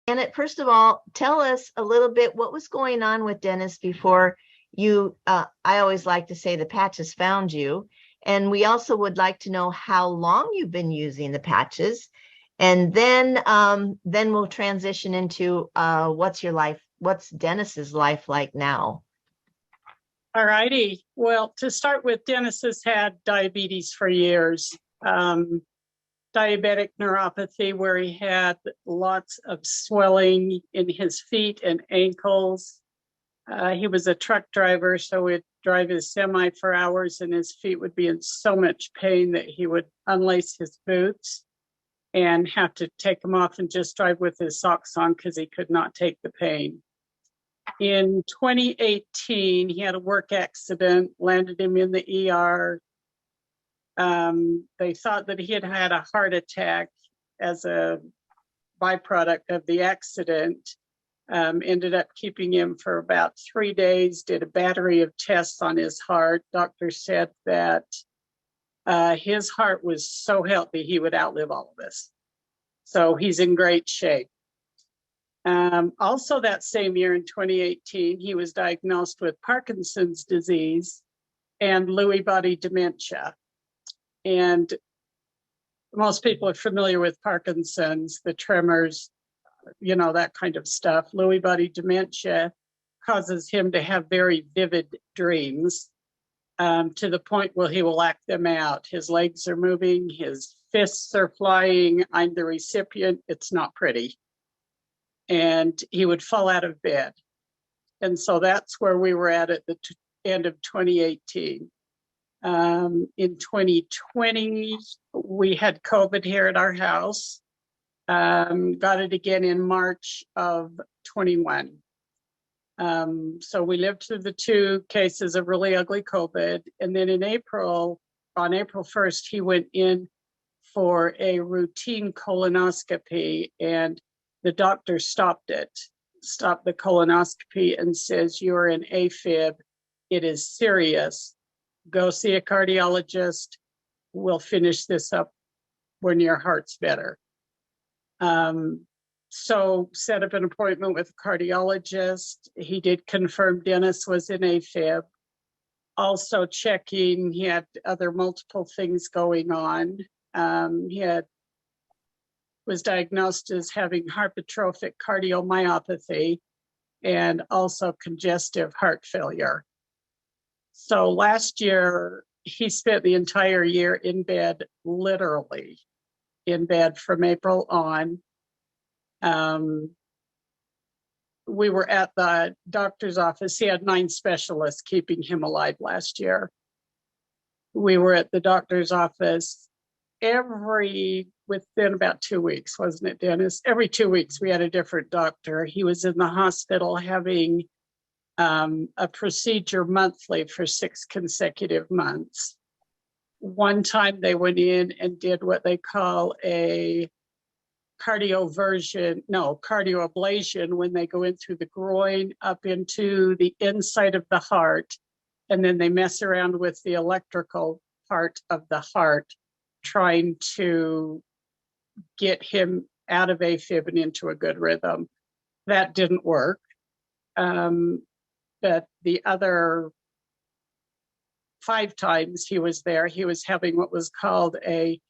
Janet, first of all, tell us a little bit what was going on with Dennis before you, I always like to say the patches found you. And we also would like to know how long you've been using the patches. And then we'll transition into what's Dennis's life like now? All righty. Well, to start with, Dennis has had diabetes for years. Diabetic neuropathy, where he had lots of swelling in his feet and ankles. He was a truck driver, so he'd drive his semi for hours and his feet would be in so much pain that he would unlace his boots and have to take them off and just drive with his socks on because he could not take the pain. In 2018, he had a work accident, landed him in the ER. They thought that he had had a heart attack as a byproduct of the accident. Ended up keeping him for about 3 days, did a battery of tests on his heart. Doctor said that his heart was so healthy he would outlive all of us. So he's in great shape. Also that same year in 2018, he was diagnosed with Parkinson's disease and Lewy body dementia. And most people are familiar with Parkinson's, the tremors, you know, that kind of stuff. Lewy body dementia causes him to have very vivid dreams to the point where he will act them out. His legs are moving, his fists are flying. I'm the recipient. It's not pretty. And he would fall out of bed. And so that's where we were at the end of 2018. In 2020, we had COVID here at our house. Got it again in March of 21. So we lived through the 2 cases of really ugly COVID. And then on April 1st, he went in for a routine colonoscopy, and the doctor stopped the colonoscopy and says, "You're in AFib. It is serious. Go see a cardiologist. We'll finish this up when your heart's better." So set up an appointment with a cardiologist. He did confirm Dennis was in AFib. Also checking, he had other multiple things going on. He was diagnosed as having hypertrophic cardiomyopathy and also congestive heart failure. So last year, he spent the entire year in bed, literally in bed from April on. We were at the doctor's office. He had 9 specialists keeping him alive last year. We were at the doctor's office within about 2 weeks, wasn't it, Dennis? Every 2 weeks, we had a different doctor. He was in the hospital having a procedure monthly for 6 consecutive months. One time they went in and did what they call a cardioablation, when they go in through the groin up into the inside of the heart, and then they mess around with the electrical part of the heart, trying to get him out of AFib and into a good rhythm. That didn't work. But the other 5 times he was there, he was having what was called a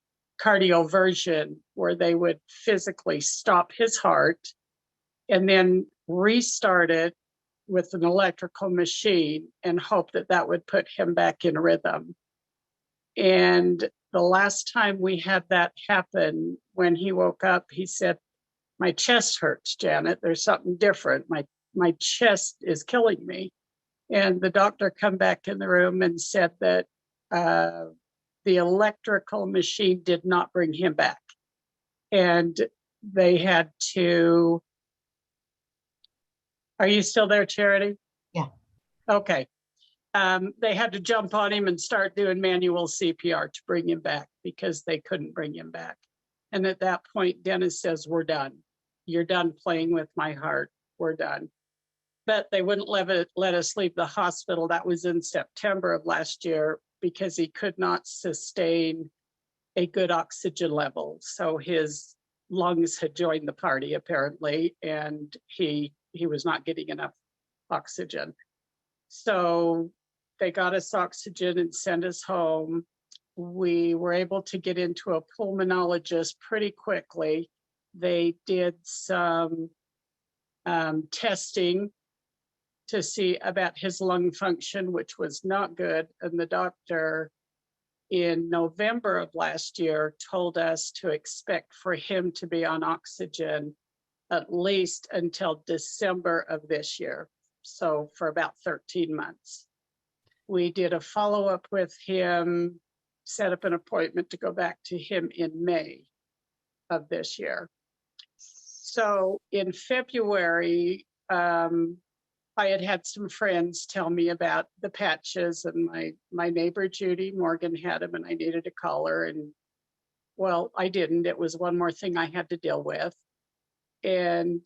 cardioversion, where they would physically stop his heart and then restart it with an electrical machine and hope that that would put him back in rhythm. And the last time we had that happen, when he woke up, he said, "My chest hurts, Janet. There's something different. My chest is killing me." And the doctor come back in the room and said that the electrical machine did not bring him back. And they had to... Are you still there, Charity? Yeah. Okay. They had to jump on him and start doing manual CPR to bring him back, because they couldn't bring him back. And at that point, Dennis says, "We're done. You're done playing with my heart. We're done." But they wouldn't let us leave the hospital. That was in September of last year, because he could not sustain a good oxygen level. So his lungs had joined the party apparently, and he was not getting enough oxygen. So they got us oxygen and sent us home. We were able to get into a pulmonologist pretty quickly. They did some testing to see about his lung function, which was not good. And the doctor in November of last year told us to expect for him to be on oxygen at least until December of this year. So for about 13 months. We did a follow-up with him, set up an appointment to go back to him in May of this year. So in February, I had some friends tell me about the patches, and my neighbor Judy Morgan had them, and I needed to call her, and well, I didn't. It was one more thing I had to deal with. And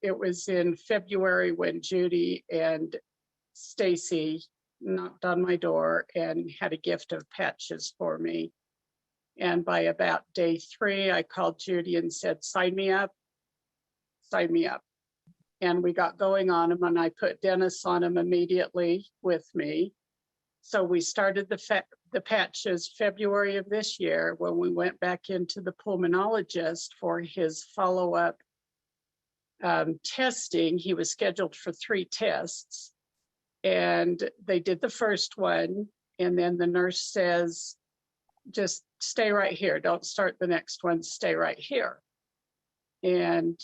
it was in February when Judy and Stacy knocked on my door and had a gift of patches for me. And by about day 3, I called Judy and said, sign me up, sign me up. And we got going on them, and I put Dennis on them immediately with me. So we started the patches February of this year when we went back into the pulmonologist for his follow-up testing. He was scheduled for 3 tests, and they did the first one. And then the nurse says, just stay right here. Don't start the next one. Stay right here. And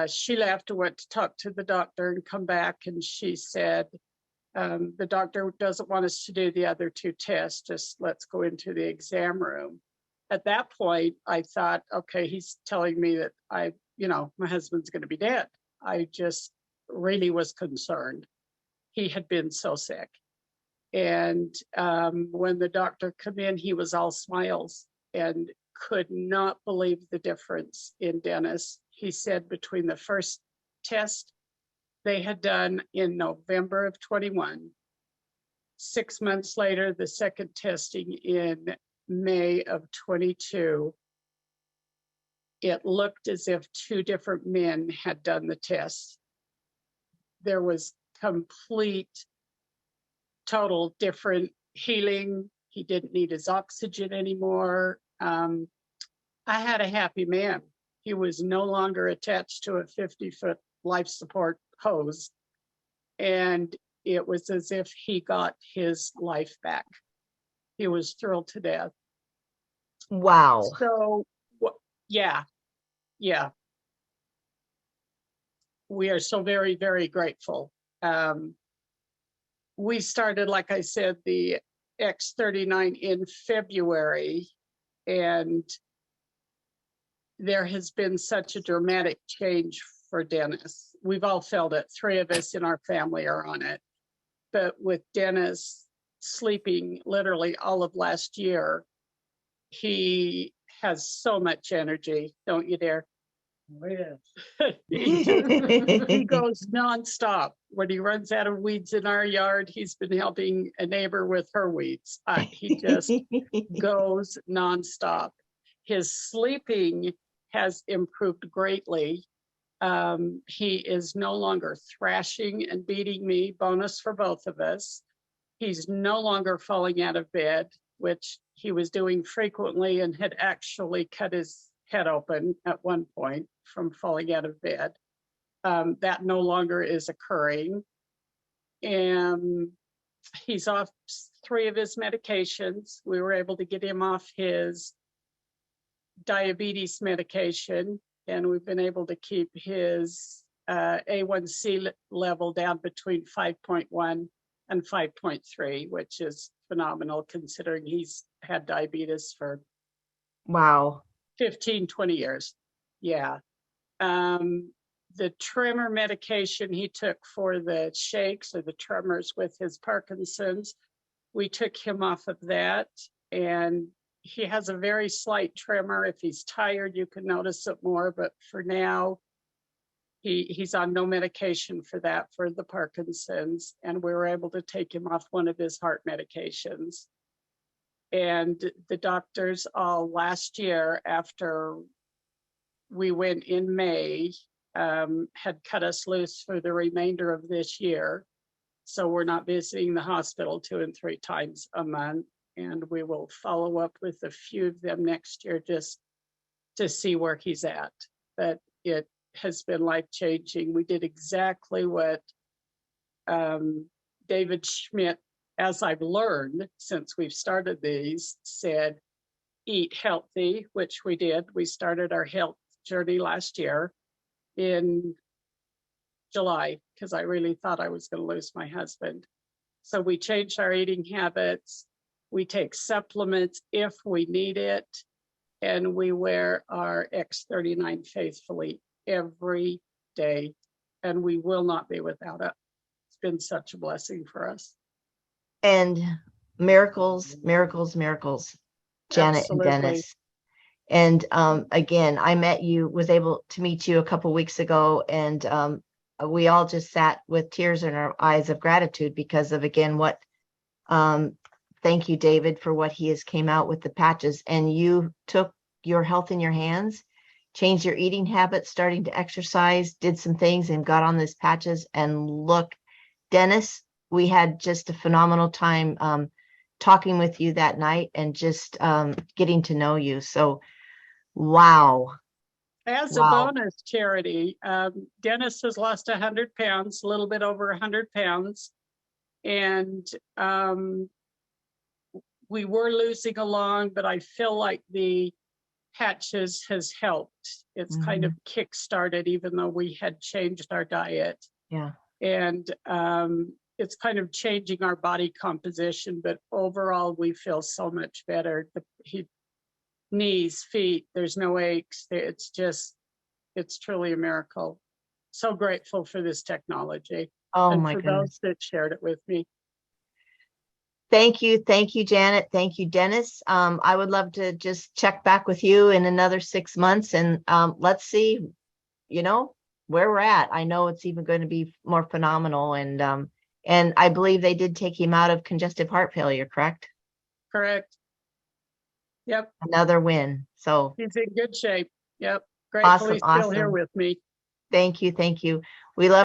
she left and went to talk to the doctor and come back. And she said, the doctor doesn't want us to do the other 2 tests. Just let's go into the exam room. At that point, I thought, okay, he's telling me that my husband's going to be dead. I just really was concerned. He had been so sick. And when the doctor came in, he was all smiles and could not believe the difference in Dennis. He said between the first test they had done in November of 21, 6 months later, the second testing in May of 22, it looked as if 2 different men had done the test. There was complete, total different healing. He didn't need his oxygen anymore. I had a happy man. He was no longer attached to a 50-foot life support hose. And it was as if he got his life back. He was thrilled to death. Wow. So, yeah. We are so very, very grateful. We started, like I said, the X39 in February, and there has been such a dramatic change for Dennis. We've all felt it. 3 of us in our family are on it. But with Dennis sleeping literally all of last year, he has so much energy, don't you, dear? Oh, yes. He goes nonstop. When he runs out of weeds in our yard, he's been helping a neighbor with her weeds. He just goes nonstop. His sleeping has improved greatly. He is no longer thrashing and beating me, bonus for both of us. He's no longer falling out of bed, which he was doing frequently and had actually cut his head open at one point from falling out of bed. That no longer is occurring. And he's off 3 of his medications. We were able to get him off his diabetes medication, and we've been able to keep his A1C level down between 5.1 and 5.3, which is phenomenal considering he's had diabetes for Wow. 15, 20 years. Yeah. The tremor medication he took for the shakes or the tremors with his Parkinson's, we took him off of that, and he has a very slight tremor. If he's tired, you can notice it more, but for now, he's on no medication for that, for the Parkinson's, and we were able to take him off one of his heart medications. And the doctors all last year, after we went in May, had cut us loose for the remainder of this year. So we're not visiting the hospital 2 and 3 times a month. And we will follow up with a few of them next year just to see where he's at. But it has been life-changing. We did exactly what David Schmidt, as I've learned since we've started these, said, eat healthy, which we did. We started our health journey last year in July because I really thought I was going to lose my husband. So we changed our eating habits. We take supplements if we need it. And we wear our X39 faithfully every day. And we will not be without it. It's been such a blessing for us. And miracles, miracles, miracles, Janet Absolutely. and Dennis. And again, was able to meet you a couple weeks ago, and we all just sat with tears in our eyes of gratitude because of, again, what, thank you, David, for what he has came out with the patches. And you took your health in your hands, changed your eating habits, starting to exercise, did some things and got on these patches. And look, Dennis, we had just a phenomenal time talking with you that night and just getting to know you. So, wow. As a bonus, Charity, Dennis has lost 100 pounds, a little bit over 100 pounds. And we were losing along, but I feel like the patches has helped. It's kind of kick-started, even though we had changed our diet. Yeah. And it's kind of changing our body composition, but overall we feel so much better. Knees, feet, there's no aches. It's truly a miracle. So grateful for this technology. Oh, and my for goodness. those that shared it with me. Thank you, Janet. Thank you, Dennis. I would love to just check back with you in another 6 months, and let's see, where we're at. I know it's even going to be more phenomenal, and I believe they did take him out of congestive heart failure, correct? Correct. Yep. Another win. So he's in good shape. Yep. Gratefully awesome. still here with me. Thank you. We love